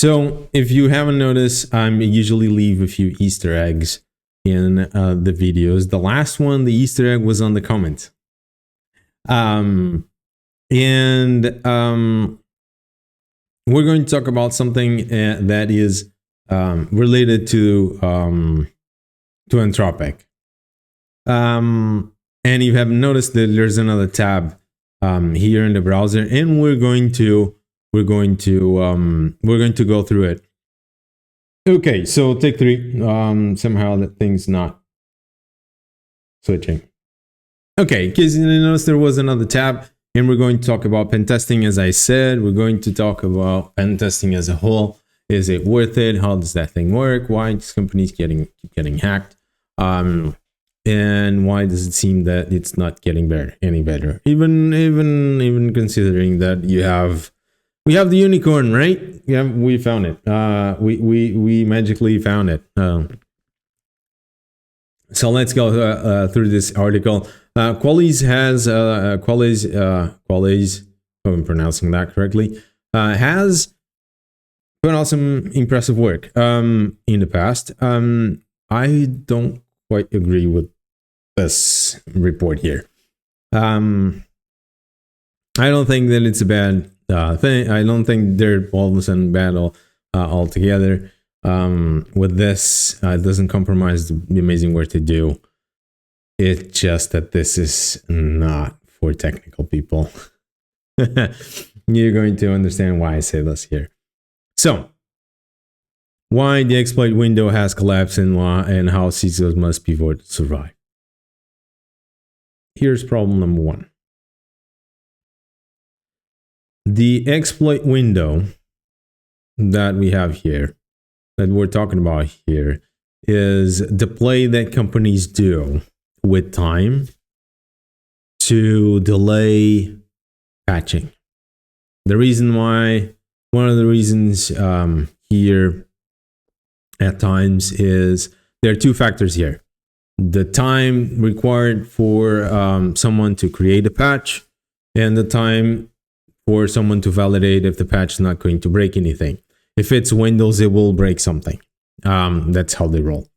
So if you haven't noticed, I usually leave a few Easter eggs in the videos. The last one, the Easter egg was on the comment. We're going to talk about something that is related to Anthropic. And you have noticed that there's another tab here in the browser, and we're going to go through it. Okay, so take 3. Somehow that thing's not switching. Okay, because you notice there was another tab, and we're going to talk about pen testing. As I said, we're going to talk about pen testing as a whole. Is it worth it? How does that thing work? Why is companies keep getting hacked? And why does it seem that it's not getting any better? Even considering that we have the unicorn, right? Yeah, we found it. We magically found it. So let's go through this article. Qualys has Qualys, if I'm pronouncing that correctly, has put out some impressive work in the past. I don't quite agree with this report here. I don't think that it's a bad thing. I don't think they're all of a sudden bad altogether. With this, it doesn't compromise the amazing work they do. It's just that this is not for technical people. You're going to understand why I say this here. So, why the exploit window has collapsed and how CISOs must pivot to survive. Here's problem number 1. The exploit window that we have here, that we're talking about here, is the play that companies do with time to delay patching. One of the reasons here at times is there are 2 factors here. The time required for someone to create a patch, and the time for someone to validate if the patch is not going to break anything. If it's Windows, it will break something. That's how they roll.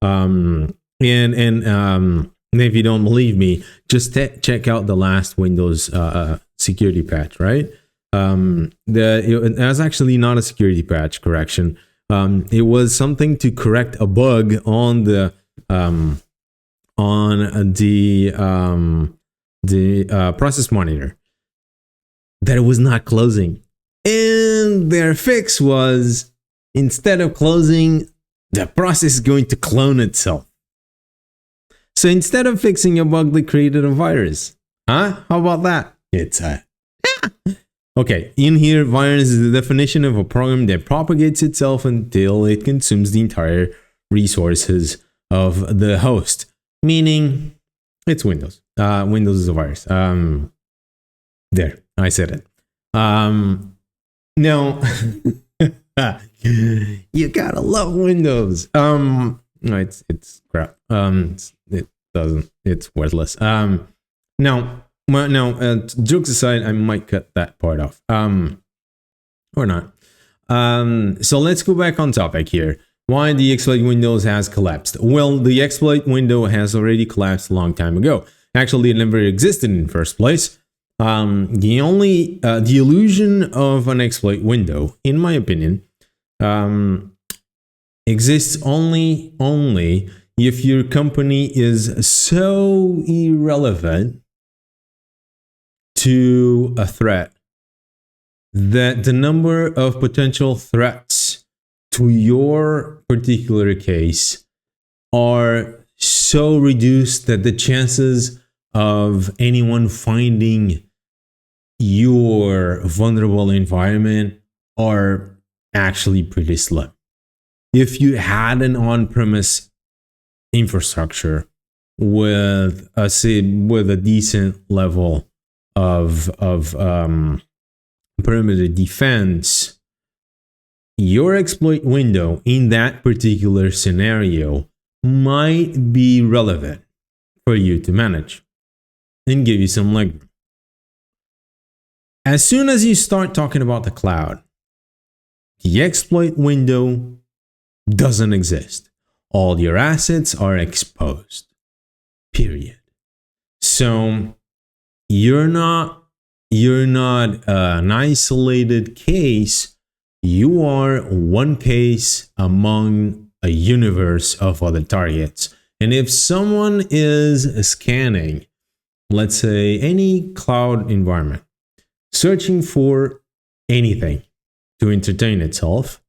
And if you don't believe me, just check out the last Windows security patch, right? It was actually not a security patch, correction. It was something to correct a bug on the process monitor that it was not closing. And their fix was, instead of closing, the process is going to clone itself. So instead of fixing a bug, they created a virus. Huh? How about that? Okay, in here, virus is the definition of a program that propagates itself until it consumes the entire resources of the host. Meaning, it's Windows. Windows is a virus. There, I said it. No, you gotta love Windows. No, it's crap. It's worthless. Jokes aside, I might cut that part off. Or not. So let's go back on topic here. Why the exploit windows has collapsed? Well, the exploit window has already collapsed a long time ago. Actually, it never existed in the first place. The illusion of an exploit window, in my opinion, exists only if your company is so irrelevant to a threat that the number of potential threats to your particular case are so reduced that the chances of anyone finding your vulnerable environment are actually pretty slim. If you had an on-premise infrastructure with a decent level of perimeter defense, your exploit window in that particular scenario might be relevant for you to manage and give you some legroom. As soon as you start talking about the cloud, The exploit window doesn't exist. All your assets are exposed. Period. So you're not an isolated case. You are one case among a universe of other targets. And if someone is scanning, let's say, any cloud environment, searching for anything to entertain itself,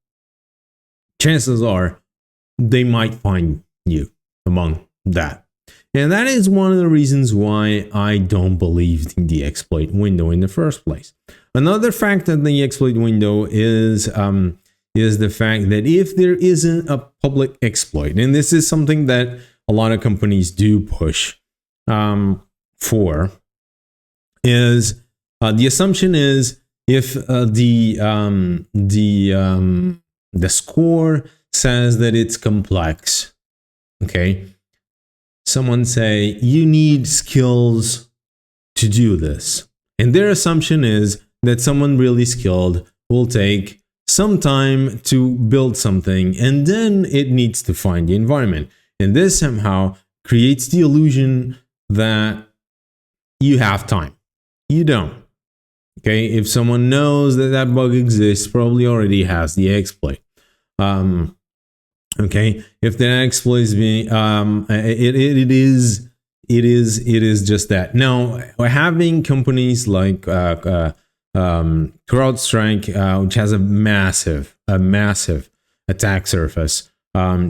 chances are they might find you among that. And that is one of the reasons why I don't believe in the exploit window in the first place. Another fact of the exploit window is the fact that if there isn't a public exploit, and this is something that a lot of companies do push for, is the assumption is if the score says that it's complex, okay, someone say you need skills to do this, and their assumption is that someone really skilled will take some time to build something, and then it needs to find the environment. And this somehow creates the illusion that you have time. You don't. Okay, if someone knows that that bug exists, probably already has the exploit. Okay, if the exploit is being, it is just that. Now, having companies like CrowdStrike, which has a massive attack surface,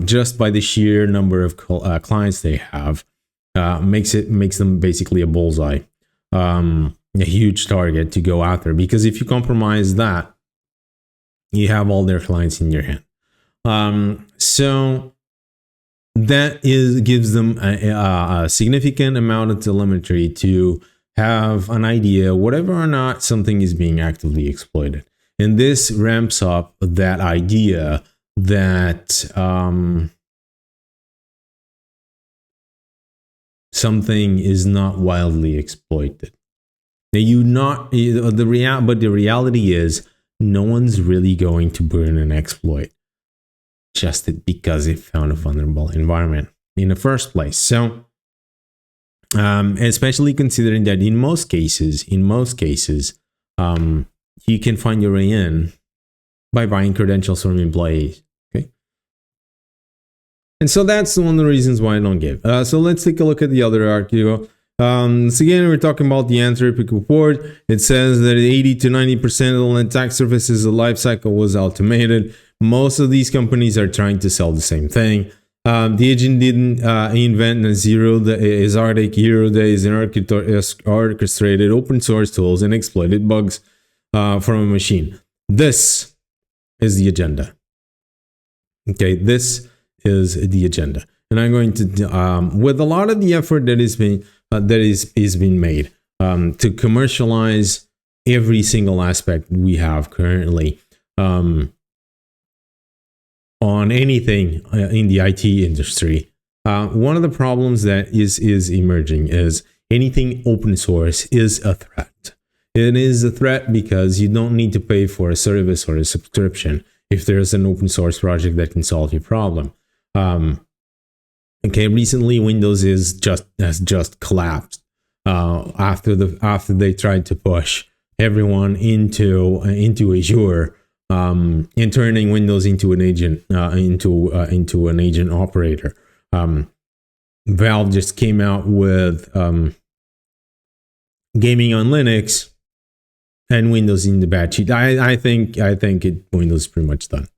just by the sheer number of clients they have, makes them basically a bullseye, a huge target to go after. Because if you compromise that, you have all their clients in your hand. So that gives them a significant amount of telemetry to have an idea whether or not something is being actively exploited. And this ramps up that idea that something is not wildly exploited. Now, but the reality is no one's really going to burn an exploit just because it found a vulnerable environment in the first place. So, especially considering that in most cases, you can find your way in by buying credentials from employees. Okay, and so that's one of the reasons why I don't give. So let's take a look at the other article. So again, we're talking about the Anthropic report. It says that 80 to 90% of the attack surfaces, the lifecycle was automated. Most of these companies are trying to sell the same thing. The agent didn't invent a Zardic hero days and orchestrated open source tools and exploited bugs from a machine. This is the agenda. Okay, this is the agenda. And I'm going to, with a lot of the effort that is being made to commercialize every single aspect we have currently on anything in the IT industry. One of the problems that is emerging is anything open source is a threat. It is a threat because you don't need to pay for a service or a subscription if there's an open source project that can solve your problem. Okay, recently Windows has just collapsed after they tried to push everyone into Azure. And turning Windows into an agent, into an agent operator. Valve just came out with gaming on Linux and Windows in the bad sheet. I think Windows is pretty much done.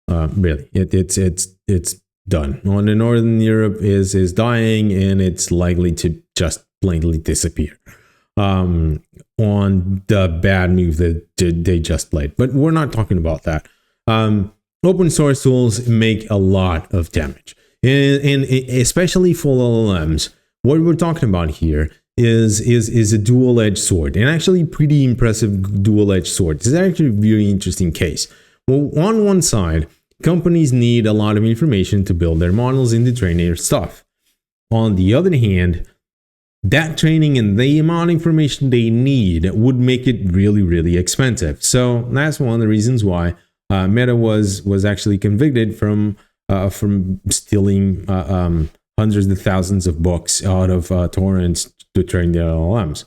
Really, it's done. On the Northern Europe is dying, and it's likely to just blatantly disappear. On the bad move that they just played. But we're not talking about that. Open source tools make a lot of damage. And especially for LLMs, what we're talking about here is a dual-edged sword. And actually pretty impressive dual-edged sword. This is actually a very interesting case. Well, on one side, companies need a lot of information to build their models and to train their stuff. On the other hand, that training and the amount of information they need would make it really, really expensive. So that's one of the reasons why Meta was actually convicted from stealing hundreds of thousands of books out of torrents to train their LLMs.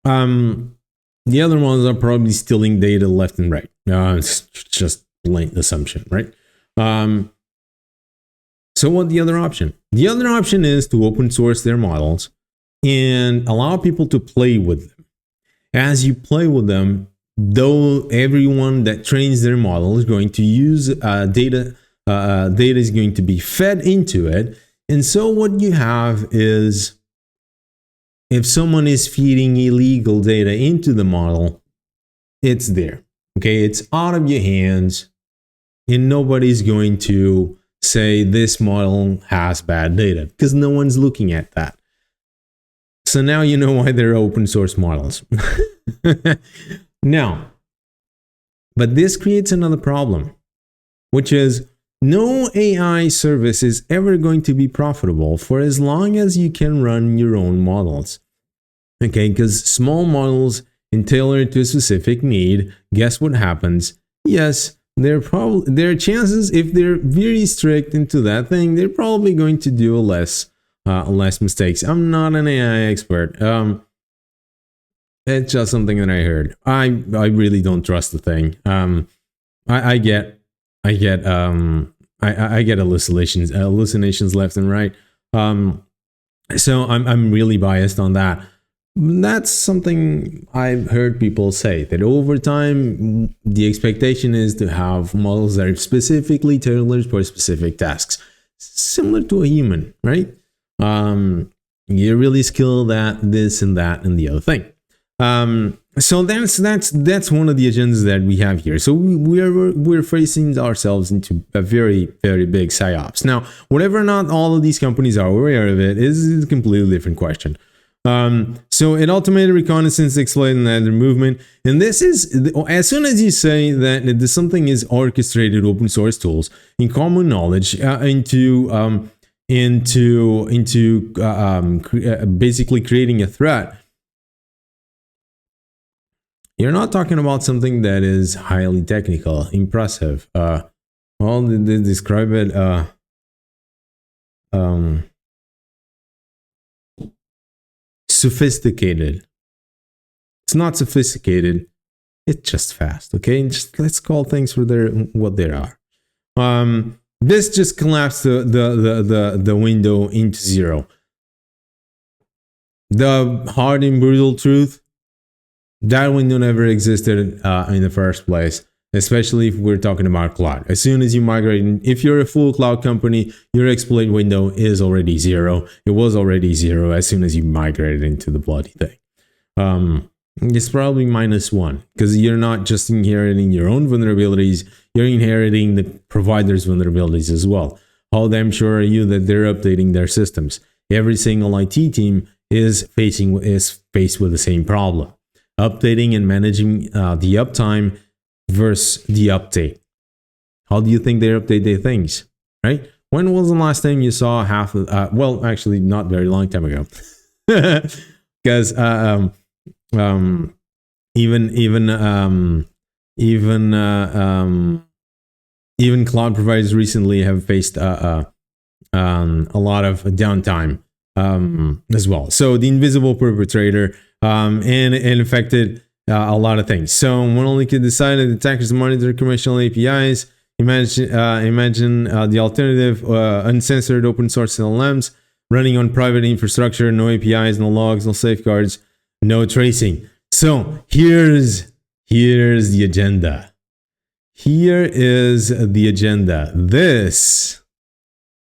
The other ones are probably stealing data left and right. It's just plain assumption, right? So what the other option? The other option is to open source their models and allow people to play with them. As you play with them, though everyone that trains their model is going to use data is going to be fed into it. And so what you have is, if someone is feeding illegal data into the model, it's there. Okay, it's out of your hands, and nobody's going to say this model has bad data because no one's looking at that. So now you know why they're open source models. Now, but this creates another problem, which is no AI service is ever going to be profitable for as long as you can run your own models. Okay, because small models and tailored to a specific need, guess what happens? Yes, there are chances, if they're very strict into that thing, they're probably going to do less mistakes. I'm not an AI expert. It's just something that I heard. I really don't trust the thing. I get hallucinations left and right. So I'm really biased on that. That's something I've heard people say, that over time, the expectation is to have models that are specifically tailored for specific tasks, similar to a human, right? You're really skilled at this and that and the other thing. So that's one of the agendas that we have here. So we're facing ourselves into a very, very big psyops. Now, whether or not all of these companies are aware of it is a completely different question. So it automated reconnaissance, exploiting that movement. And this is, as soon as you say that something is orchestrated open source tools in common knowledge into basically creating a threat, you're not talking about something that is highly technical, impressive. Well, they describe it sophisticated. It's not sophisticated. It's just fast. Okay, just let's call things for what they are. This just collapsed the window into zero. The hard and brutal truth: that window never existed in the first place, especially if we're talking about cloud. As soon as you migrate, if you're a full cloud company, your exploit window is already zero. It was already zero as soon as you migrated into the bloody thing. It's probably -1, because you're not just inheriting your own vulnerabilities, you're inheriting the provider's vulnerabilities as well. How damn sure are you that they're updating their systems? Every single IT team is faced with the same problem. Updating and managing the uptime versus the update. How do you think they update their things, right? When was the last time you saw half of, well, actually not very long time ago. Because even cloud providers recently have faced a lot of downtime as well. So the invisible perpetrator and infected a lot of things. So one only could decide that attackers monitor commercial APIs. Imagine the alternative: uncensored open source LLMs running on private infrastructure, no APIs, no logs, no safeguards, no tracing. So here's the agenda. Here is the agenda. This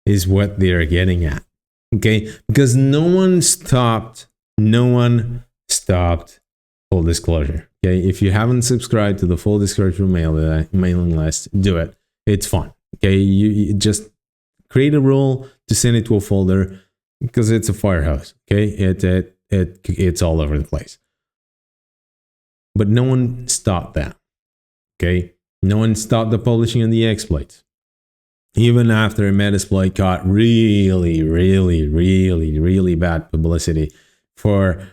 is what they're getting at. Okay, because no one stopped full disclosure. Okay, if you haven't subscribed to the full disclosure mailing list, do it. It's fun. Okay, you just create a rule to send it to a folder, because it's a firehouse. Okay, it's all over the place. But no one stopped that. Okay, no one stopped the publishing of the exploits. Even after a Metasploit got really bad publicity for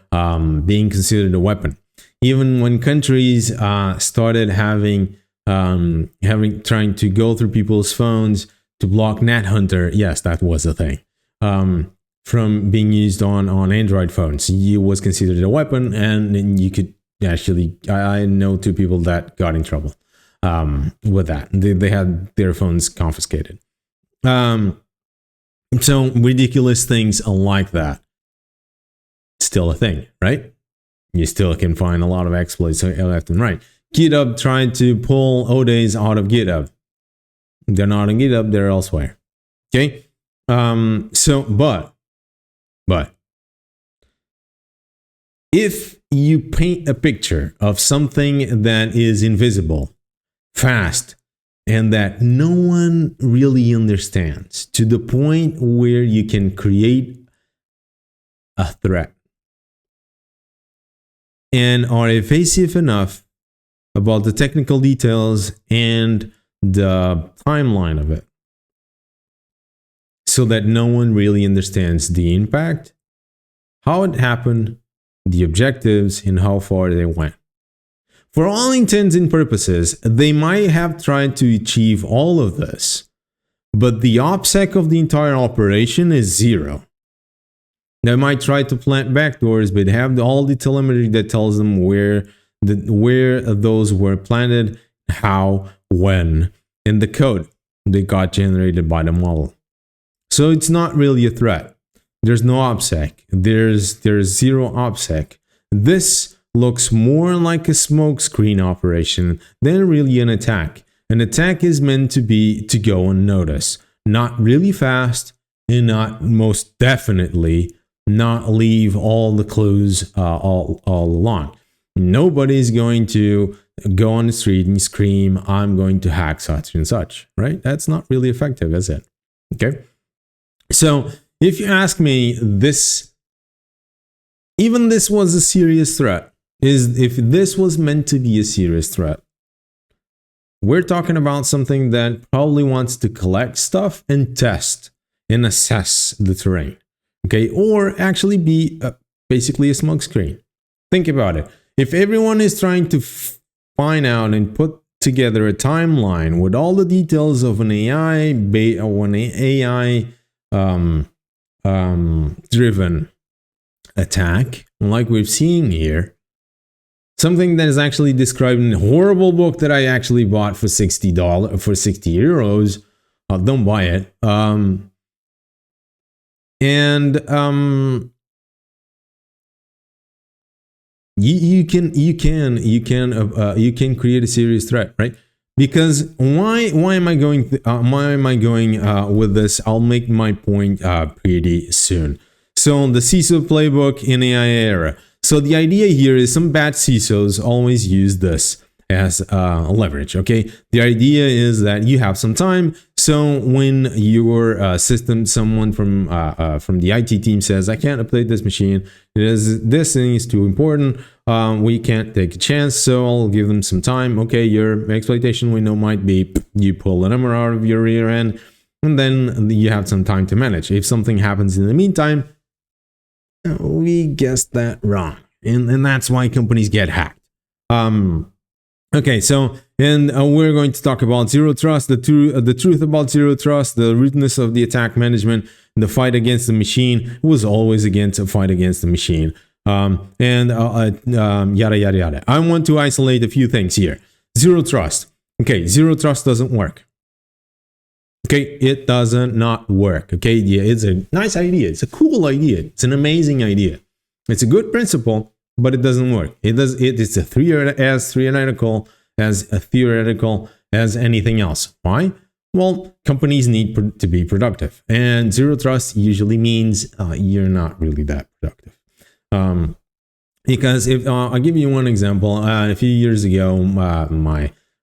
being considered a weapon. Even when countries started having trying to go through people's phones to block Net Hunter. Yes, that was a thing. From being used on Android phones, it was considered a weapon, and you could actually. I know 2 people that got in trouble with that. They had their phones confiscated. So ridiculous things like that. Still a thing, right? You still can find a lot of exploits left and right. GitHub tried to pull ODays out of GitHub. They're not on GitHub, they're elsewhere. Okay? But if you paint a picture of something that is invisible, fast, and that no one really understands, to the point where you can create a threat, and are evasive enough about the technical details and the timeline of it, so that no one really understands the impact, how it happened, the objectives, and how far they went. For all intents and purposes, they might have tried to achieve all of this, but the OPSEC of the entire operation is 0. They might try to plant backdoors, but have all the telemetry that tells them where those were planted, how, when, and the code that got generated by the model. So it's not really a threat. There's no OPSEC. There's 0 OPSEC. This looks more like a smokescreen operation than really an attack. An attack is meant to go unnoticed, not really fast, and not most definitely not leave all the clues all along. Nobody's going to go on the street and scream, "I'm going to hack such and such," right? That's not really effective, is it? Okay. So if you ask me, even this was a serious threat, if this was meant to be a serious threat, we're talking about something that probably wants to collect stuff and test and assess the terrain. Okay, or actually be basically a smokescreen. Think about it. If everyone is trying to find out and put together a timeline with all the details of an AI driven attack, like we've seen here, something that is actually described in a horrible book that I actually bought for $60 for 60 euros. Don't buy it. You can create a serious threat, right? Because why am I going with this? I'll make my point pretty soon. So the CISO playbook in AI era. So the idea here is some bad CISOs always use this as leverage. Okay, the idea is that you have some time. So when your someone from the IT team says, "I can't update this machine. This thing is too important. We can't take a chance. So I'll give them some time." Okay, your exploitation window might be you pull the number out of your rear end, and then you have some time to manage. If something happens in the meantime, we guessed that wrong, and that's why companies get hacked. Okay, so we're going to talk about zero trust, the truth about zero trust, the rootness of the attack management, the fight against the machine. It was always against a fight against the machine, yada yada yada. I want to isolate a few things here. Zero trust. Okay, zero trust doesn't work. Okay, it doesn't not work. Okay, yeah, it's a nice idea. It's a cool idea. It's an amazing idea. It's a good principle, but it doesn't work. It's as theoretical as anything else. Why? Well, companies need to be productive, and zero trust usually means you're not really that productive. Because if I'll give you one example, a few years ago,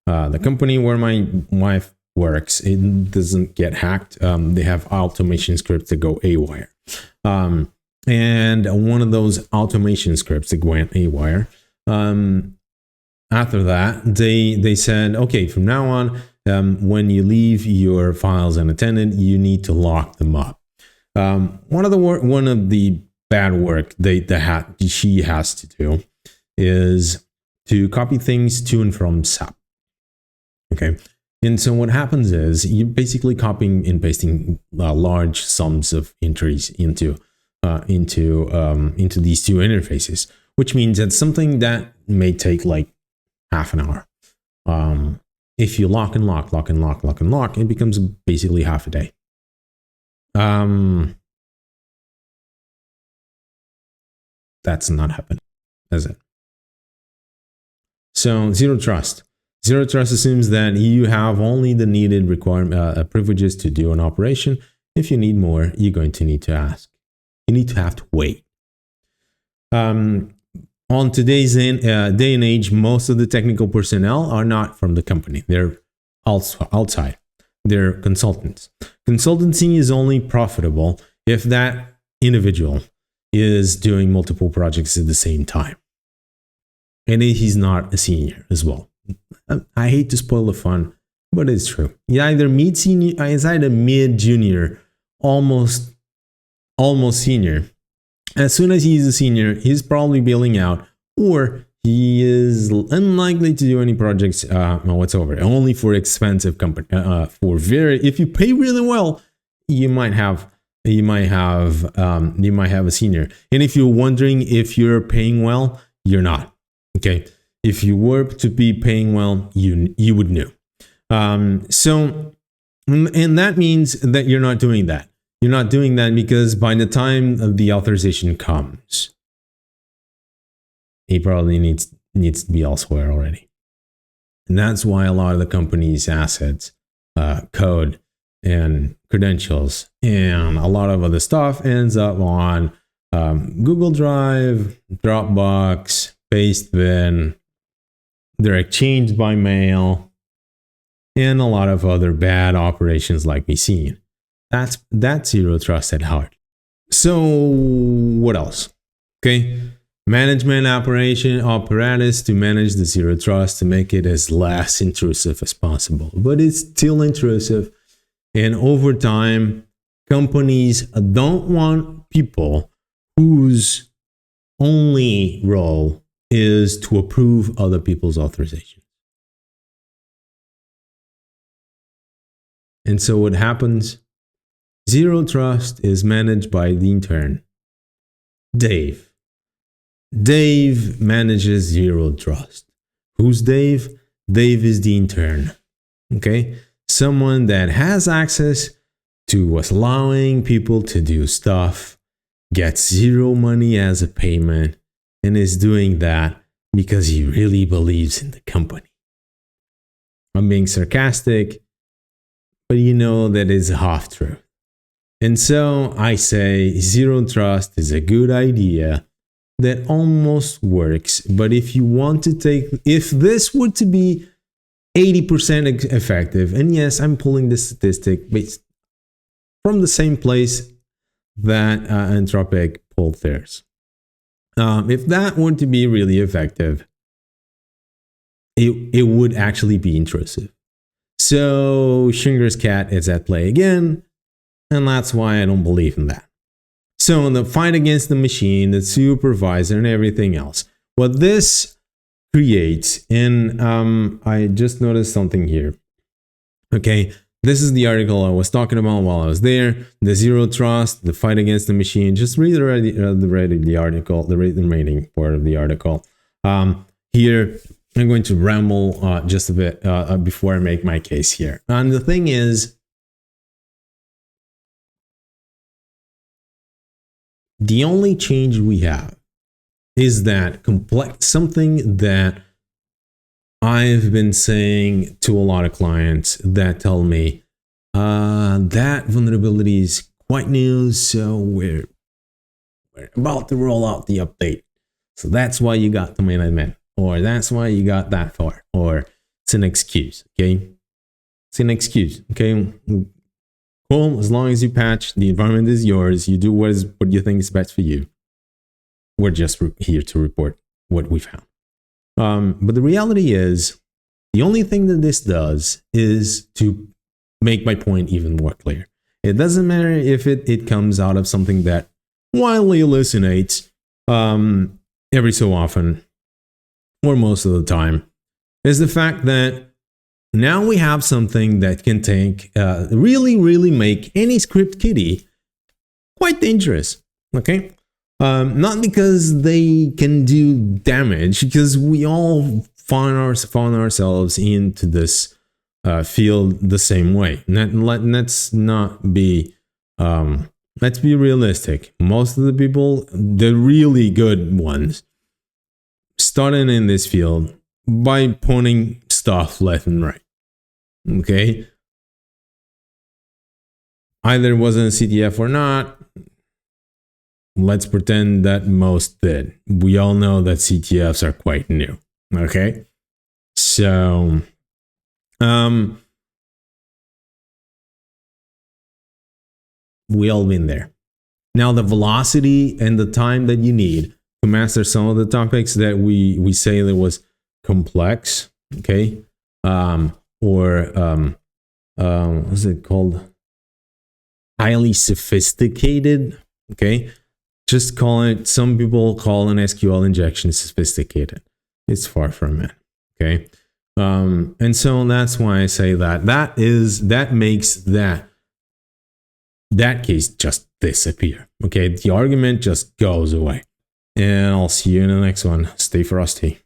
the company where my wife works, it doesn't get hacked. They have automation scripts that go haywire. And one of those automation scripts that went haywire, after that, they said, okay, from now on, when you leave your files unattended, you need to lock them up. One of the bad work she has to do is to copy things to and from SAP. Okay. And so what happens is you're basically copying and pasting large sums of entries into these two interfaces, which means that something that may take like half an hour. If you lock and lock, it becomes basically half a day. That's not happening, is it? So zero trust. Zero trust assumes that you have only the needed privileges to do an operation. If you need more, you're going to need to ask. You need to have to wait. On today's day and age, most of the technical personnel are not from the company. They're outside. They're consultants. Consultancy is only profitable if that individual is doing multiple projects at the same time. And he's not a senior as well. I hate to spoil the fun, but it's true. He's either mid junior, almost senior. As soon as he's a senior, he's probably bailing out, or he is unlikely to do any projects whatsoever. Only for expensive company. If you pay really well, you might have a senior. And if you're wondering if you're paying well, you're not. Okay. If you were to be paying well, you would know. So, and that means that you're not doing that. You're not doing that because by the time the authorization comes, he probably needs to be elsewhere already. And that's why a lot of the company's assets, code and credentials, and a lot of other stuff ends up on Google Drive, Dropbox, Pastebin. They're exchanged by mail, and a lot of other bad operations like we've seen. That's zero trust at heart. So what else? Okay, management apparatus to manage the zero trust to make it as less intrusive as possible, but it's still intrusive. And over time, companies don't want people whose only role is to approve other people's authorizations. And so what happens? Zero trust is managed by the intern, Dave. Dave manages zero trust. Who's Dave? Dave is the intern. Okay? Someone that has access to allowing people to do stuff, gets zero money as a payment, and is doing that because he really believes in the company. I'm being sarcastic, but you know that is a half truth. And so I say zero trust is a good idea that almost works. But if this were to be 80% effective, and yes, I'm pulling this statistic based from the same place that Anthropic pulled theirs. If that were to be really effective, it would actually be intrusive. So Schindler's Cat is at play again, and that's why I don't believe in that. So in the fight against the machine, the supervisor, and everything else, what this creates, and I just noticed something here. Okay, this is the article I was talking about while I was there. The zero trust, the fight against the machine. Just read the article, the remaining part of the article. Here, I'm going to ramble just a bit before I make my case here. And the thing is, the only change we have is that something that I've been saying to a lot of clients that tell me that vulnerability is quite new, so we're about to roll out the update. So that's why you got the main admin, or that's why you got that far, or it's an excuse, okay? It's an excuse, okay? Well, as long as you patch, the environment is yours, you do what you think is best for you. We're just here to report what we found. But the reality is, the only thing that this does is to make my point even more clear. It doesn't matter if it comes out of something that widely hallucinates every so often, or most of the time, is the fact that now we have something that can take really make any script kiddie quite dangerous. Okay, not because they can do damage, because we all found ourselves into this field the same way. Let's not be let's be realistic. Most of the people, the really good ones, started in this field by pointing stuff left and right. Okay, either it wasn't a CTF or not. Let's pretend that most did. We all know that CTFs are quite new. Okay, so we all been there. Now the velocity and the time that you need to master some of the topics that we say that was complex, okay, what's it called? Highly sophisticated, okay. Just call it. Some people call an SQL injection sophisticated. It's far from it, okay. And so that's why I say that makes that case just disappear. Okay, the argument just goes away. And I'll see you in the next one. Stay frosty.